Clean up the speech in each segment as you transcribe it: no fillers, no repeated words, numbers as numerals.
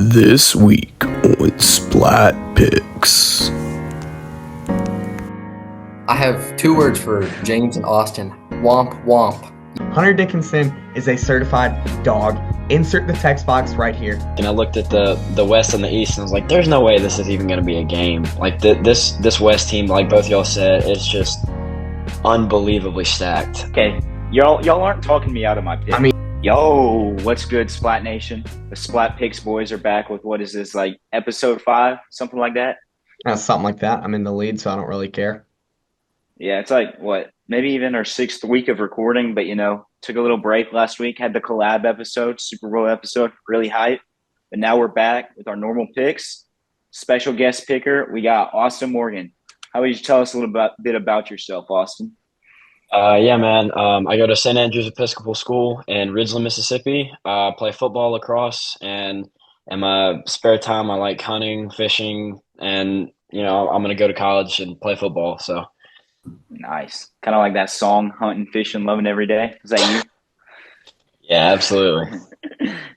This week on Splat Picks. I have two words for James and Austin. Womp womp. Hunter Dickinson is a certified dog. Insert the text box right here. And I looked at the West and the East, and I was like, "There's no way this is even going to be a game." Like this West team, like both y'all said, it's just unbelievably stacked. Okay, y'all aren't talking me out of my pick. I mean, yo, what's good, Splat Nation? The Splat Picks boys are back with what is this, like episode 5, something like that? something like that. I'm in the lead, so I don't really care. Yeah, it's like what, maybe even our 6th week of recording, but took a little break last week, had the collab episode, Super Bowl episode, really hype. But now we're back with our normal picks. Special guest picker, we got Austin Morgan. How would you tell us a little bit about yourself, Austin? Yeah, man. I go to St. Andrews Episcopal School in Ridgeland, Mississippi. Play football, lacrosse, and in my spare time, I like hunting, fishing, and I'm gonna go to college and play football. So Nice. Kind of like that song, Hunting, Fishing, Loving Every Day. Is that you? yeah, absolutely.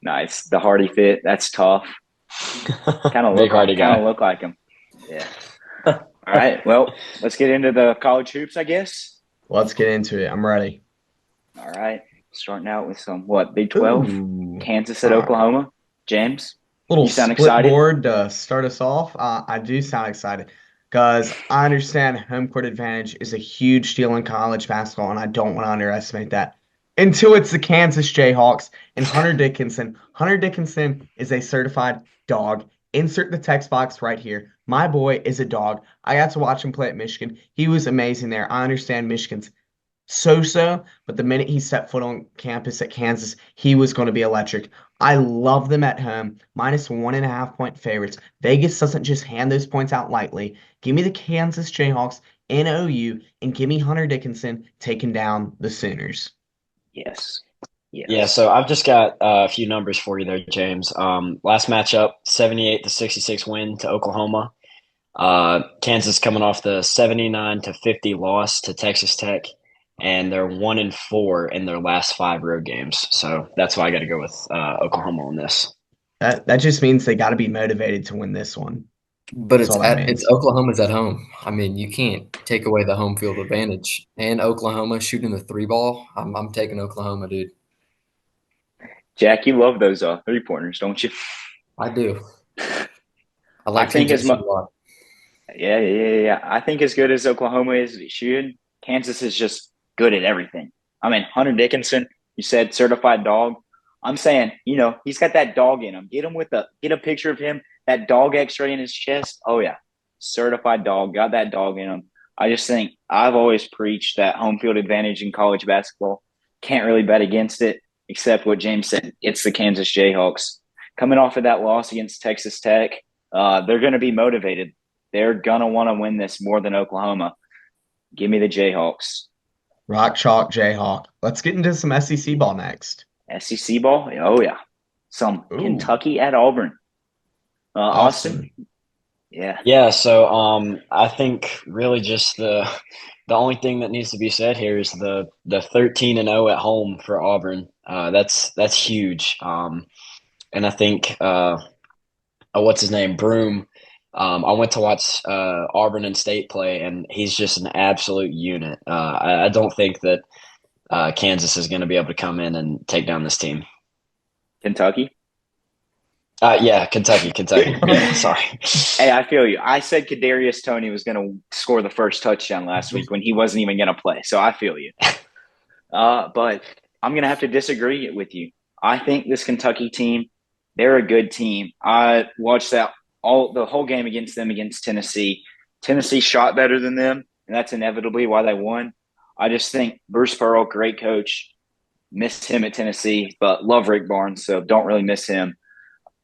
Nice. The Hardy fit. That's tough. Kind of Big hardy guy. look like him. Yeah. All right. Well, let's get into the college hoops, I guess. Let's get into it. I'm ready. All right. Starting out with some, Big 12? Ooh. Kansas at Oklahoma. James? Little You sound split excited? board to start us off. I do sound excited because I understand home court advantage is a huge deal in college basketball, and I don't want to underestimate that. Until it's the Kansas Jayhawks and Hunter Dickinson. Hunter Dickinson is a certified dog. Insert the text box right here. My boy is a dog. I got to watch him play at Michigan. He was amazing there. I understand Michigan's so-so, but the minute he stepped foot on campus at Kansas, he was going to be electric. I love them at home. -1.5-point favorites. Vegas doesn't just hand those points out lightly. Give me the Kansas Jayhawks in OU, and give me Hunter Dickinson taking down the Sooners. Yes. Yeah, so I've just got a few numbers for you there, James. Last matchup, 78-66 win to Oklahoma. Kansas coming off the 79-50 loss to Texas Tech, and they're 1-4 in their last 5 road games. So that's why I got to go with Oklahoma on this. That just means they got to be motivated to win this one. But That's all that means. it's Oklahoma's at home. I mean, you can't take away the home field advantage. And Oklahoma shooting the 3-ball. I'm taking Oklahoma, dude. Jack, you love those 3-pointers, don't you? I do. I like I think TJ as a lot. Yeah. I think as good as Oklahoma is shooting, Kansas is just good at everything. I mean, Hunter Dickinson, you said certified dog. I'm saying, he's got that dog in him. Get a picture of him, that dog X-ray in his chest. Oh yeah, certified dog, got that dog in him. I just think I've always preached that home field advantage in college basketball. Can't really bet against it, except what James said. It's the Kansas Jayhawks coming off of that loss against Texas Tech. They're going to be motivated. They're going to want to win this more than Oklahoma. Give me the Jayhawks. Rock chalk Jayhawk. Let's get into some SEC ball next. SEC ball? Oh, yeah. Some Ooh. Kentucky at Auburn. Austin? Yeah. Yeah, so I think really just the only thing that needs to be said here is the 13-0 at home for Auburn. That's huge. And I think what's his name, Broom. I went to watch Auburn and State play, and he's just an absolute unit. I don't think that Kansas is going to be able to come in and take down this team. Kentucky? Yeah, Kentucky. Yeah, sorry. Hey, I feel you. I said Kadarius Toney was going to score the first touchdown last week when he wasn't even going to play, so I feel you. But I'm going to have to disagree with you. I think this Kentucky team, they're a good team. I watched the whole game against them against Tennessee. Tennessee shot better than them, and that's inevitably why they won. I just think Bruce Pearl, great coach, missed him at Tennessee, but love Rick Barnes, so don't really miss him.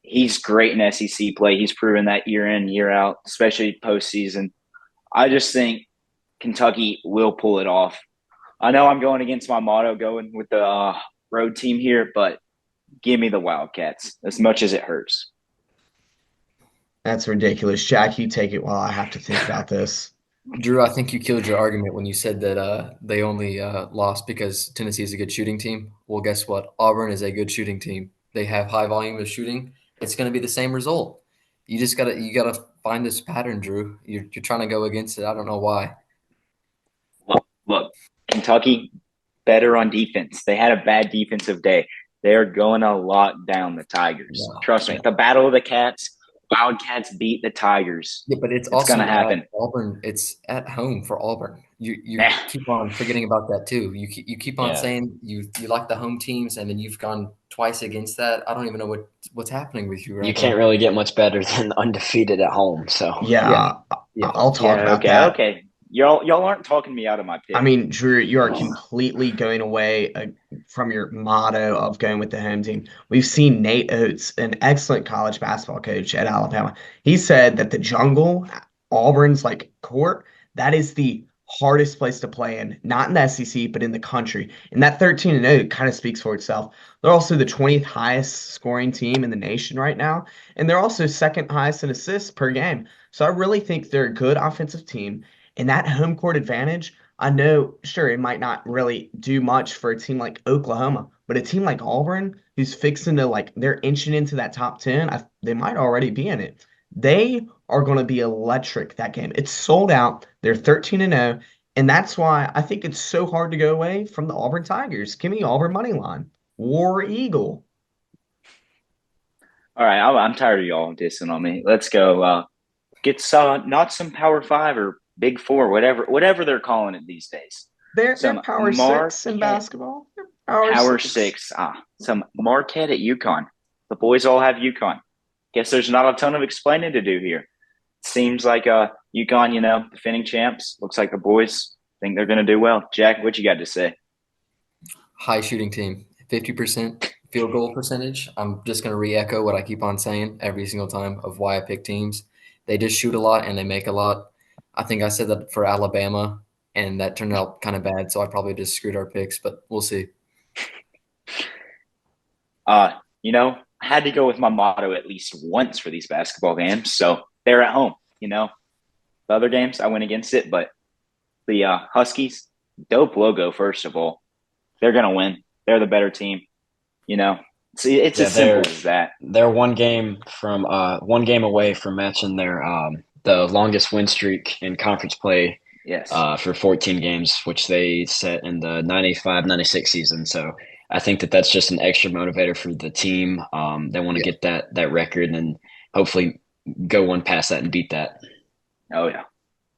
He's great in SEC play. He's proven that year in, year out, especially postseason. I just think Kentucky will pull it off. I know I'm going against my motto, going with the road team here, but give me the Wildcats as much as it hurts. That's ridiculous. Jack, you take it while I have to think about this. Drew, I think you killed your argument when you said that they only lost because Tennessee is a good shooting team. Well, guess what? Auburn is a good shooting team. They have high volume of shooting. it's going to be the same result. You gotta find this pattern, Drew. You're trying to go against it. I don't know why. Look, Kentucky better on defense. They had a bad defensive day. They are going to lock down the Tigers. No, Trust me. no. The Battle of the Cats, Wildcats beat the Tigers. Yeah, but it's It's going also to at happen. Auburn. It's at home for Auburn. You Nah. keep on forgetting about that too. You keep on Yeah. saying you like the home teams, and then you've gone twice against that. I don't even know what's happening with you You right can't now. really get much better than undefeated at home. So Yeah, Yeah. I'll talk Yeah, about okay, that. okay. Y'all aren't talking me out of my pick. I mean, Drew, you are completely going away from your motto of going with the home team. We've seen Nate Oates, an excellent college basketball coach at Alabama. He said that the jungle, Auburn's like court, that is the hardest place to play in, not in the SEC, but in the country. And that 13-0 kind of speaks for itself. They're also the 20th highest scoring team in the nation right now, and they're also second highest in assists per game. So I really think they're a good offensive team. And that home court advantage, I know, sure, it might not really do much for a team like Oklahoma, but a team like Auburn, who's fixing to like, they're inching into that top 10, they might already be in it. They are going to be electric that game. It's sold out. They're 13-0. And that's why I think it's so hard to go away from the Auburn Tigers. Give me Auburn money line. War Eagle. All right, I'm tired of y'all dissing on me. Let's go. Get not some Power Five or Big Four, whatever they're calling it these days. They're Some power six in Marquette basketball. They're power Power six. Six. Some Marquette at UConn. The boys all have UConn. Guess there's not a ton of explaining to do here. Seems like UConn, defending champs. Looks like the boys think they're going to do well. Jack, what you got to say? High shooting team, 50% field goal percentage. I'm just going to re-echo what I keep on saying every single time of why I pick teams. They just shoot a lot and they make a lot. I think I said that for Alabama, and that turned out kind of bad, so I probably just screwed our picks, but we'll see. I had to go with my motto at least once for these basketball games. So they're at home. The other games I went against it, but the Huskies, dope logo, first of all. They're going to win. They're the better team. It's as simple as that. They're one game away from matching their the longest win streak in conference play. Yes. For 14 games, which they set in the 95-96 season. So I think that's just an extra motivator for the team. They want to get that record and hopefully go one past that and beat that. Oh, yeah.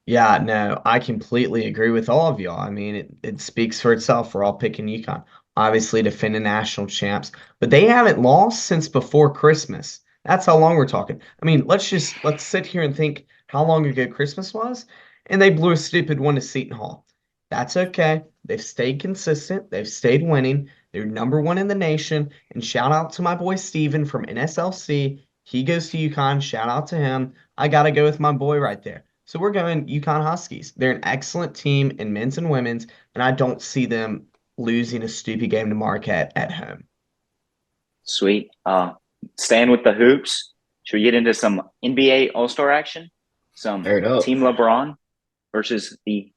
Yeah, no, I completely agree with all of y'all. I mean, it speaks for itself. We're all picking UConn, obviously defending national champs, but they haven't lost since before Christmas. That's how long we're talking. I mean, let's sit here and think how long ago Christmas was, and they blew a stupid one to Seton Hall. That's okay. They've stayed consistent. They've stayed winning. They're number one in the nation. And shout out to my boy Steven from NSLC. He goes to UConn. Shout out to him. I gotta go with my boy right there. So we're going UConn Huskies. They're an excellent team in men's and women's, and I don't see them losing a stupid game to Marquette at home. Sweet. Staying with the hoops, should we get into some NBA All-Star action? Some Team LeBron versus the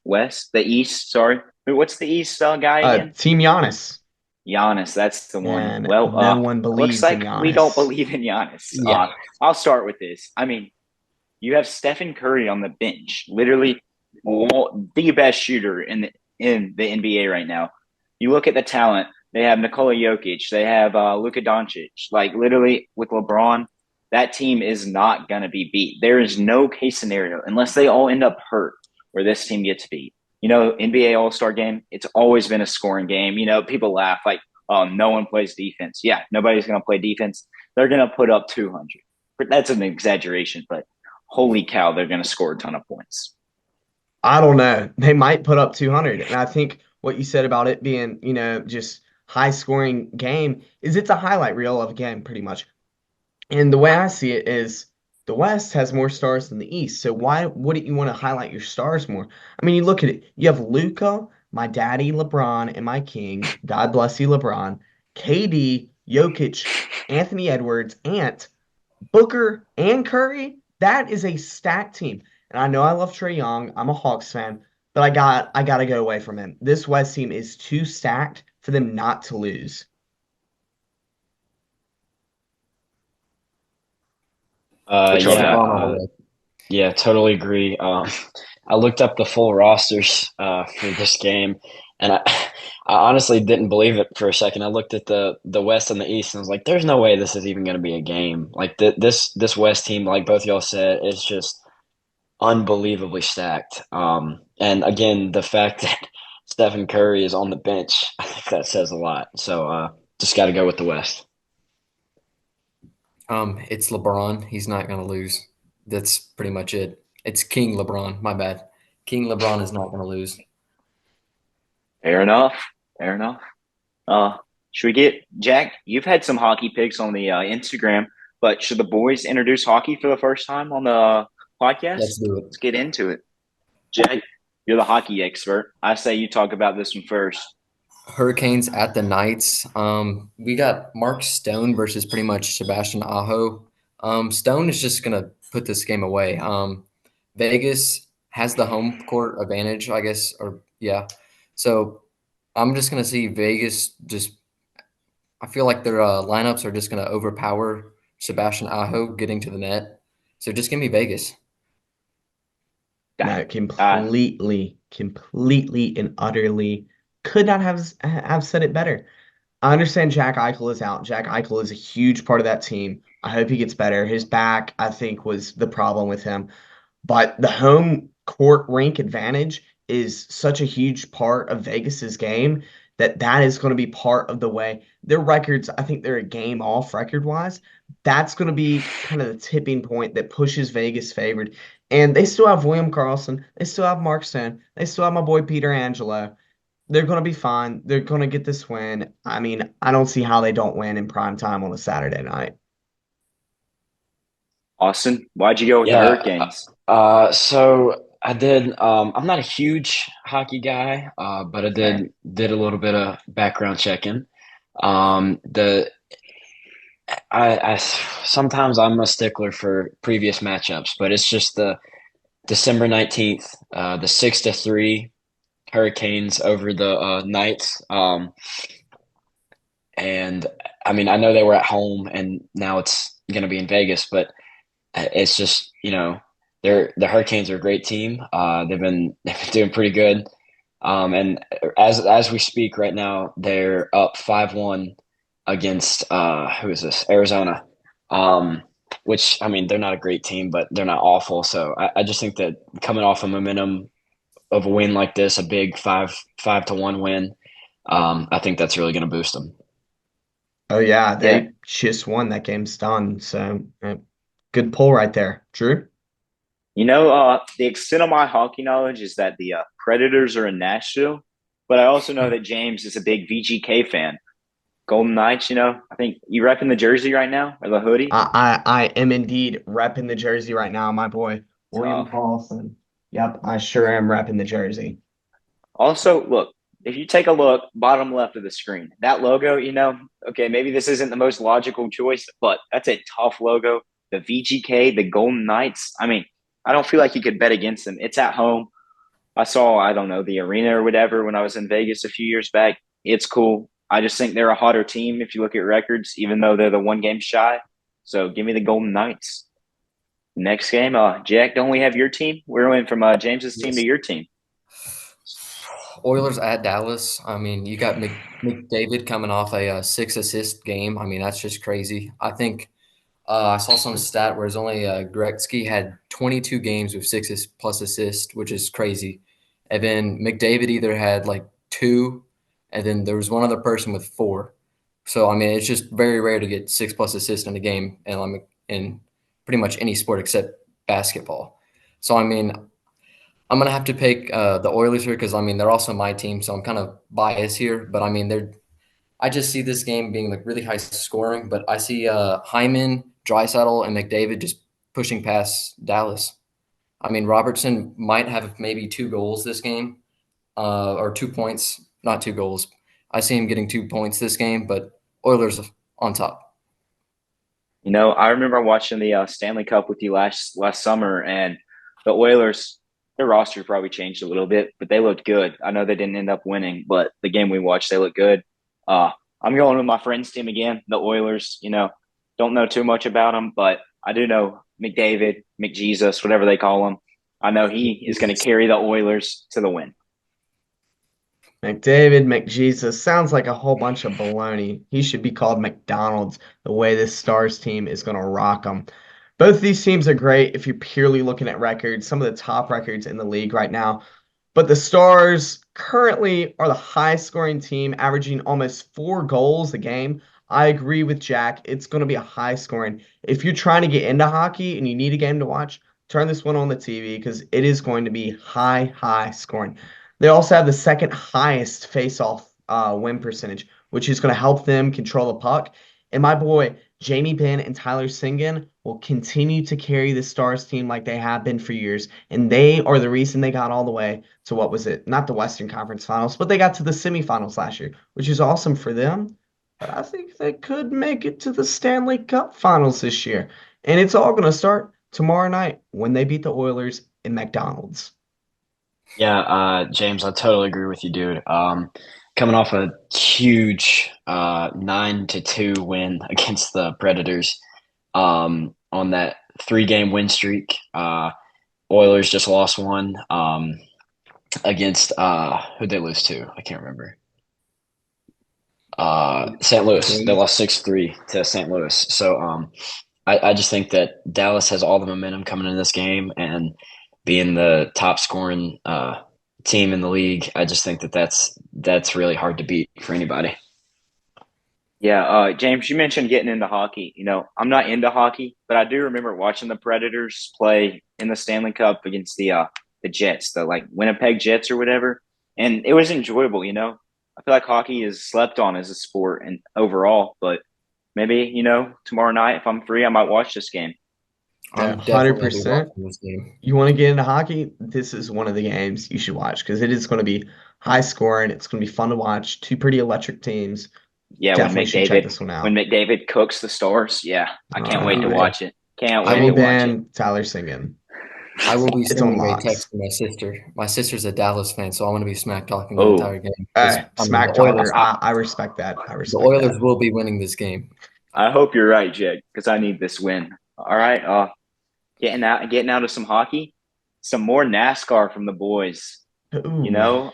East, sorry. What's the East guy again? Team Giannis. Giannis, that's the one. And well, no one believes looks like in Giannis. we don't believe in Giannis. Yeah. I'll start with this. I mean, you have Stephen Curry on the bench, literally the best shooter in the NBA right now. You look at the talent; they have Nikola Jokic, they have Luka Doncic. Like literally, with LeBron, that team is not gonna be beat. There is no case scenario unless they all end up hurt where this team gets beat. NBA All-Star game, it's always been a scoring game. People laugh like, "Oh, no one plays defense." Yeah, nobody's gonna play defense. They're gonna put up 200. But that's an exaggeration, but holy cow, they're going to score a ton of points. I don't know. They might put up 200. And I think what you said about it being, just high scoring game is it's a highlight reel of a game pretty much. And the way I see it is the West has more stars than the East. So why wouldn't you want to highlight your stars more? I mean, you look at it. You have Luka, my daddy LeBron, and my king. God bless you, LeBron. KD, Jokic, Anthony Edwards, Ant, Booker, and Curry. That is a stacked team. And I know I love Trae Young. I'm a Hawks fan, but I got to go away from him. This West team is too stacked for them not to lose. Which one? Yeah, LeBron all the way. yeah, totally agree. I looked up the full rosters for this game, and I honestly didn't believe it for a second. I looked at the West and the East, and I was like, "There's no way this is even going to be a game." Like this West team, like both y'all said, is just unbelievably stacked. And again, the fact that Stephen Curry is on the bench, I think that says a lot. So just got to go with the West. It's LeBron. He's not going to lose. That's pretty much it. It's King LeBron. My bad. King LeBron is not going to lose. Fair enough. Fair enough. Uh, should we get Jack? You've had some hockey picks on the Instagram, but should the boys introduce hockey for the first time on the podcast? Let's do it. Let's get into it. Jack, you're the hockey expert. I say you talk about this one first. Hurricanes at the Knights. We got Mark Stone versus pretty much Sebastian Aho. Stone is just going to put this game away. Vegas has the home court advantage, I guess, or yeah. So I'm just going to see Vegas just I feel like their lineups are just going to overpower Sebastian Aho getting to the net. So just give me Vegas. No, completely and utterly could not have said it better. I understand Jack Eichel is out. Jack Eichel is a huge part of that team. I hope he gets better. His back, I think, was the problem with him. But the home court rink advantage is such a huge part of Vegas's game that that is going to be part of the way their records. I think they're a game off record wise. That's going to be kind of the tipping point that pushes Vegas favored. And they still have William Carlson. They still have Mark Stone. They still have my boy Peter Angelo. They're going to be fine. They're going to get this win. I mean, I don't see how they don't win in prime time on a Saturday night. Austin, why'd you go with the Yeah. Hurricanes? So I did. I'm not a huge hockey guy, but I did a little bit of background checking. The I sometimes I'm a stickler for previous matchups, but it's just the December 19th, the 6-3 Hurricanes over the Knights. And I mean, I know they were at home, and now it's going to be in Vegas, but it's just the Hurricanes are a great team. They've been doing pretty good. And as we speak right now, they're up 5-1 against who is this? Arizona. Which I mean, they're not a great team, but they're not awful. So I just think that coming off a momentum of a win like this, a big 5-1 win, I think that's really going to boost them. Oh yeah, Yeah. they just won. That game's done. So good pull right there, Drew. The extent of my hockey knowledge is that the Predators are in Nashville, but I also know that James is a big VGK fan. Golden Knights, I think you repping the jersey right now or the hoodie. I am indeed repping the jersey right now, my boy William Oh. Carlson. Yep, I sure am repping the jersey. Also, look, if you take a look, bottom left of the screen, that logo, okay, maybe this isn't the most logical choice, but that's a tough logo. The VGK, the Golden Knights. I mean, I don't feel like you could bet against them. It's at home. I saw, I don't know, the arena or whatever when I was in Vegas a few years back. It's cool. I just think they're a hotter team if you look at records, even though they're the one game shy. So give me the Golden Knights. Next game, Jack, don't we have your team? We're going from James's team to your team. Oilers at Dallas. I mean, you got McDavid coming off a 6-assist game. I mean, that's just crazy. I think I saw some stat where it's only Gretzky had 22 games with 6+ assists, which is crazy. And then McDavid either had like 2, and then there was one other person with 4. So I mean, it's just very rare to get 6+ assists in a game, and I'm in pretty much any sport except basketball. So I mean, I'm gonna have to pick the Oilers here because I mean they're also my team, so I'm kind of biased here. But I mean I just see this game being like really high scoring. But I see Hyman, Draisaitl, and McDavid just pushing past Dallas. I mean Robertson might have maybe 2 goals this game, or 2 points, not 2 goals. I see him getting 2 points this game, but Oilers on top. I remember watching the Stanley Cup with you last summer, and the Oilers, their roster probably changed a little bit, but they looked good. I know they didn't end up winning, but the game we watched, they looked good. I'm going with my friend's team again, the Oilers. Don't know too much about them, but I do know McDavid, McJesus, whatever they call him. I know he is going to carry the Oilers to the win. McDavid, McJesus sounds like a whole bunch of baloney. He should be called McDonald's the way this Stars team is going to rock them. Both these teams are great if you're purely looking at records, some of the top records in the league right now. But the Stars currently are the highest scoring team, averaging almost 4 goals a game. I agree with Jack. It's going to be a high scoring. If you're trying to get into hockey and you need a game to watch, turn this one on the TV because it is going to be high scoring. They also have the second highest face-off win percentage, which is going to help them control the puck. And my boy, Jamie Benn and Tyler Seguin will continue to carry the Stars team like they have been for years. And they are the reason they got all the way to what was it? Not the Western Conference Finals, but they got to the semifinals last year, which is awesome for them. But I think they could make it to the Stanley Cup Finals this year. And it's all going to start tomorrow night when they beat the Oilers in McDonald's. Yeah, James, I totally agree with you, dude. Coming off a huge 9-2 win against the Predators on that 3-game win streak. Oilers just lost one against who'd they lose to? I can't remember. St. Louis. They lost 6-3 to St. Louis. So I just think that Dallas has all the momentum coming into this game, and being the top scoring team in the league, I just think that that's really hard to beat for anybody. Yeah, James, you mentioned getting into hockey. I'm not into hockey, but I do remember watching the Predators play in the Stanley Cup against the Jets, the like Winnipeg Jets or whatever, and it was enjoyable. I feel like hockey is slept on as a sport and overall, but maybe tomorrow night if I'm free, I might watch this game. I'm Yeah, definitely 100%. watching this game. You want to get into hockey? This is one of the games you should watch because it is going to be high scoring. It's going to be fun to watch. Two pretty electric teams. Yeah, Definitely should check this one when out. McDavid cooks the Stars, yeah, I can't wait to Right. watch it. Can't wait Jamie to watch it. Benn, Tyler Seguin. I will be It's sending on a locks. text to my sister. My sister's a Dallas fan, so I'm going to be smack talking the Oh. entire game. 'Cause, Hey, I mean, smack the Oilers, talker. I respect that. I the respect Oilers that. will be winning this game. I hope you're right, Jake, because I need this win. All right, getting out of some hockey, some more NASCAR from the boys. Ooh.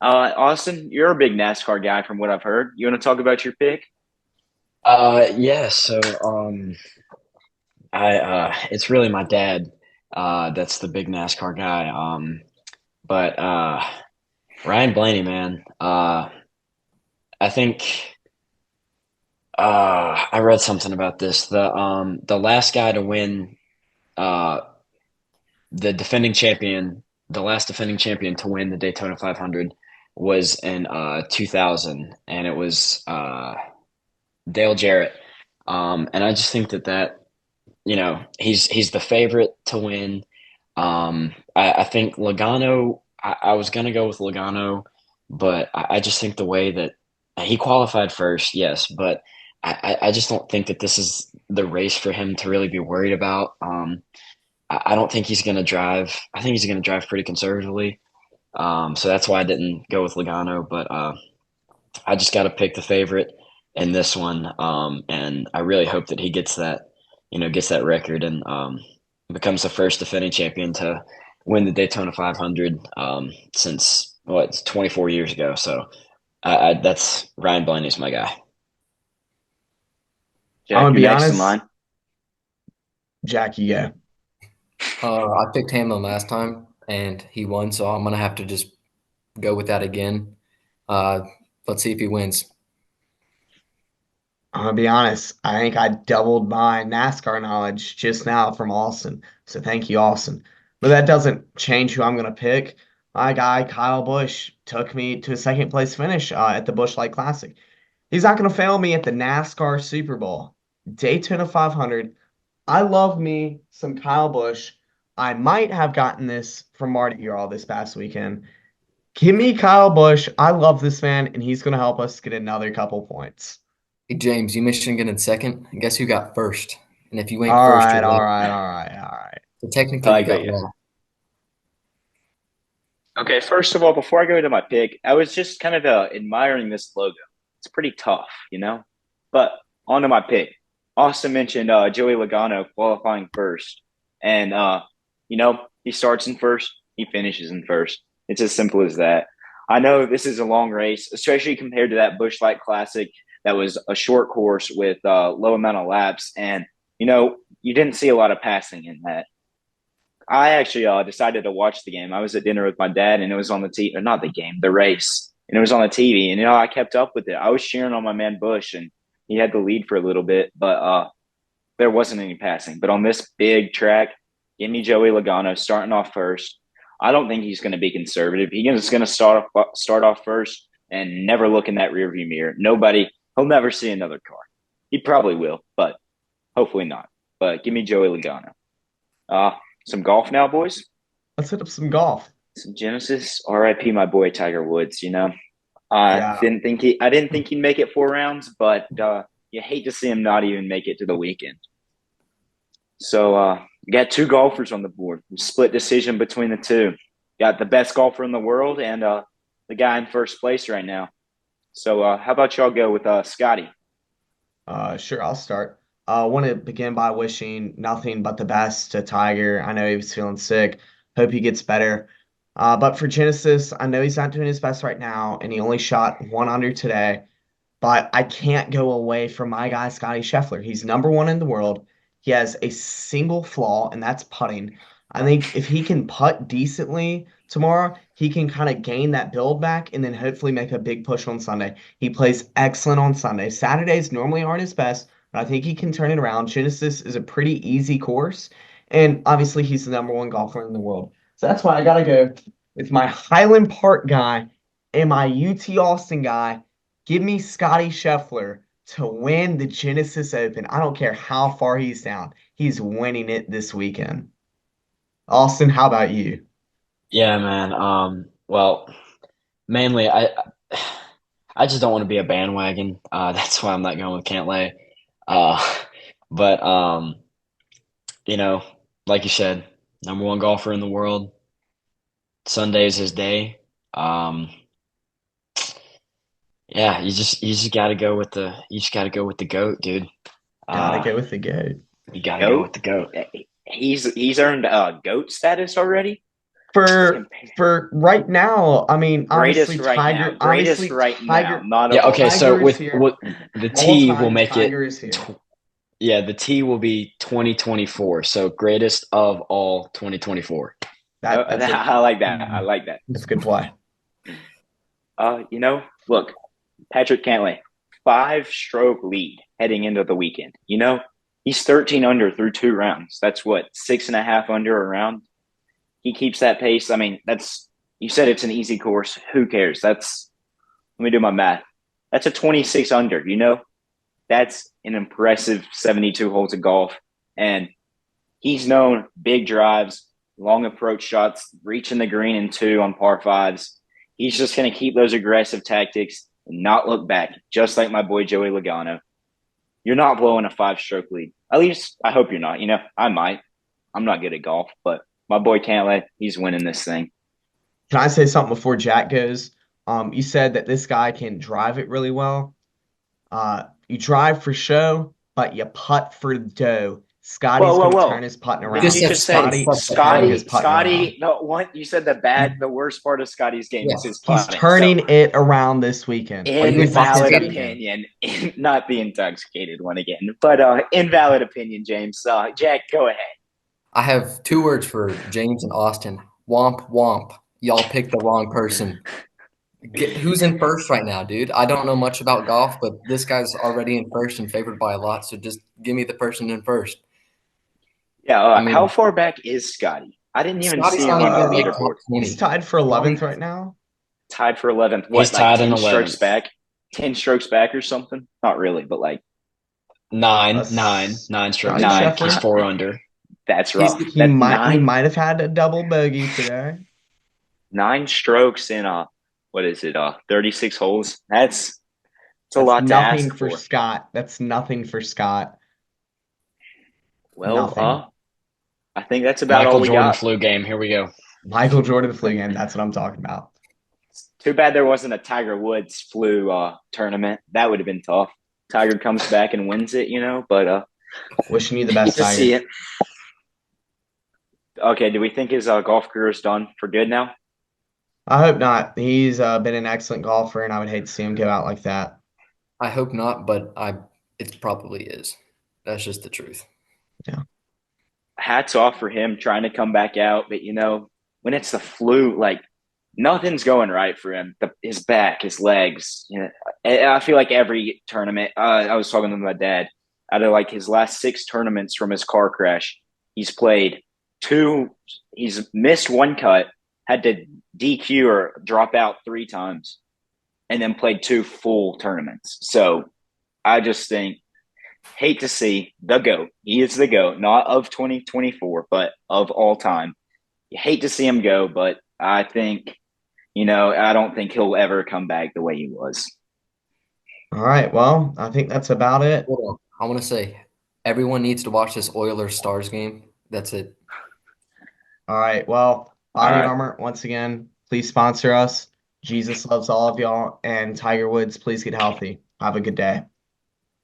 Austin, you're a big NASCAR guy from what I've heard. You want to talk about your pick? Yeah, so it's really my dad that's the big NASCAR guy. But Ryan Blaney, man, I think I read something about this. The last guy to win the defending champion, the last defending champion to win the Daytona 500 was in 2000, and it was Dale Jarrett. And I just think that he's the favorite to win. I think Logano. I was gonna go with Logano, but I just think the way that he qualified first, yes, but I just don't think that this is the race for him to really be worried about. I don't think he's gonna drive. I think he's gonna drive pretty conservatively. So that's why I didn't go with Logano, but I just got to pick the favorite in this one, and I really hope that he gets that record and becomes the first defending champion to win the Daytona 500 since it's 24 years ago. So that's Ryan Blaney's my guy. Jack, I'm gonna you're be next in honest, line. Jackie. Yeah, I picked Hamlin last time, and he won, so I'm going to have to just go with that again. Let's see if he wins. I'm gonna be honest. I think I doubled my NASCAR knowledge just now from Austin. So thank you, Austin. But that doesn't change who I'm gonna pick. My guy, Kyle Busch, took me to a second place finish at the Busch Light Classic. He's not gonna fail me at the NASCAR Super Bowl, Daytona 500. I love me some Kyle Busch. I might have gotten this from Marty Earl this past weekend. Give me Kyle Busch. I love this man, and he's gonna help us get another couple points. Hey, James, you mentioned getting second. Guess who got first? And if you ain't All first, right, you're all late. right, all right, all right. So technically, I you got got you. last. Okay, first of all, before I go into my pick, I was just kind of admiring this logo. It's pretty tough, But on to my pick. Austin mentioned Joey Logano qualifying first. And he starts in first, he finishes in first. It's as simple as that. I know this is a long race, especially compared to that Busch Light Classic that was a short course with low amount of laps. And you didn't see a lot of passing in that. I actually decided to watch the game. I was at dinner with my dad, and it was on the TV. Not the game, the race, and it was on the TV. And I kept up with it. I was cheering on my man Bush, and he had the lead for a little bit, but there wasn't any passing. But on this big track, give me Joey Logano starting off first. I don't think he's going to be conservative. He's going to start off first and never look in that rearview mirror. He'll never see another car. He probably will, but hopefully not. But give me Joey Logano. Some golf now, boys. Let's hit up some golf. Some Genesis. R.I.P. my boy Tiger Woods. Yeah. I didn't think he'd make it 4 rounds, but you hate to see him not even make it to the weekend. So we got 2 golfers on the board. Split decision between the 2. Got the best golfer in the world and the guy in first place right now. So how about y'all go with Scotty? Sure, I'll start. I want to begin by wishing nothing but the best to Tiger. I know he was feeling sick. Hope he gets better. But for Genesis, I know he's not doing his best right now, and he only shot 1 under today. But I can't go away from my guy, Scotty Scheffler. He's number 1 in the world. He has a single flaw, and that's putting. I think if he can putt decently tomorrow, he can kind of gain that build back and then hopefully make a big push on Sunday. He plays excellent on Sunday. Saturdays normally aren't his best, but I think he can turn it around. Genesis is a pretty easy course, and obviously he's the number 1 golfer in the world. So that's why I got to go with my Highland Park guy and my UT Austin guy. Give me Scotty Scheffler to win the Genesis Open. I don't care how far he's down. He's winning it this weekend. Austin, how about you? Yeah, man. Well, mainly I just don't want to be a bandwagon. That's why I'm not going with Cantlay. But like you said, number 1 golfer in the world. Sunday is his day. Yeah, you just gotta go with the GOAT, dude. Gotta go with the GOAT. You gotta go with the GOAT. He's earned GOAT status already. For right now, I mean, Greatest obviously right Tiger, now. Greatest obviously right Tiger, now. Not Yeah, okay, so Tiger is here. with the All T will time, make Tiger it is here. yeah, the T will be 2024. So greatest of all 2024. That's I like that. I like that. a good play. Look, Patrick Cantlay, 5-stroke lead heading into the weekend. He's 13 under through 2 rounds. That's what, 6.5 under a round. He keeps that pace. I mean, you said it's an easy course. Who cares? Let me do my math. That's a 26 under. That's an impressive 72 holes of golf. And he's known big drives, long approach shots, reaching the green in 2 on par 5s. He's just going to keep those aggressive tactics and not look back, just like my boy Joey Logano. You're not blowing a 5-stroke lead. At least I hope you're not. I might. I'm not good at golf, but my boy Cantlay, he's winning this thing. Can I say something before Jack goes? You said that this guy can drive it really well. You drive for show, but you putt for dough. Scotty's going to turn his putting around. Did you just say Scotty? No, you said the worst part of Scotty's game is his he's putting. turning it around this weekend. Invalid opinion. Not the intoxicated one again, but invalid opinion, James. Jack, go ahead. I have 2 words for James and Austin. Womp womp. Y'all picked the wrong person. Who's in first right now, dude? I don't know much about golf, but this guy's already in first and favored by a lot. So just give me the person in first. Yeah. How far back is Scotty? I didn't even see him on the leaderboard. He's tied for 11th right now. Tied for 11th. He's tied in 10 11th. strokes back? 10 strokes back or something? Not really, but like nine strokes back. He's 4 under. That's rough. He might have had a double bogey today. 9 strokes in 36 holes. That's a lot to ask nothing for Scott. That's nothing for Scott. Well, I think that's about all we got. Michael Jordan flu game. Here we go. Michael Jordan flu game. That's what I'm talking about. Too bad there wasn't a Tiger Woods flu tournament. That would have been tough. Tiger comes back and wins it, but wishing you the best, to Tiger. see it. Okay, do we think his golf career is done for good now? I hope not. He's been an excellent golfer, and I would hate to see him go out like that. I hope not, but it probably is. That's just the truth. Yeah. Hats off for him trying to come back out, but when it's the flu, like nothing's going right for him. His back, his legs. I feel like every tournament. I was talking to my dad. Out of like his last 6 tournaments from his car crash, he's played 2. He's missed 1 cut, had to DQ or drop out 3 times, and then played 2 full tournaments. So I just think hate to see the GOAT. He is the GOAT, not of 2024, but of all time. You hate to see him go, but I think, I don't think he'll ever come back the way he was. All right. Well, I think that's about it. Hold on. I want to say everyone needs to watch this Oilers Stars game. That's it. All right. Well, All Body right. Armor, once again, please sponsor us. Jesus loves all of y'all. And Tiger Woods, please get healthy. Have a good day.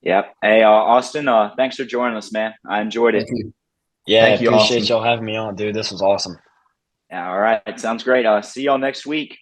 Yep. Hey, Austin, thanks for joining us, man. I enjoyed it. Thank you. Yeah, Thank you, appreciate Austin. y'all having me on, dude. This was awesome. All right. Sounds great. See y'all next week.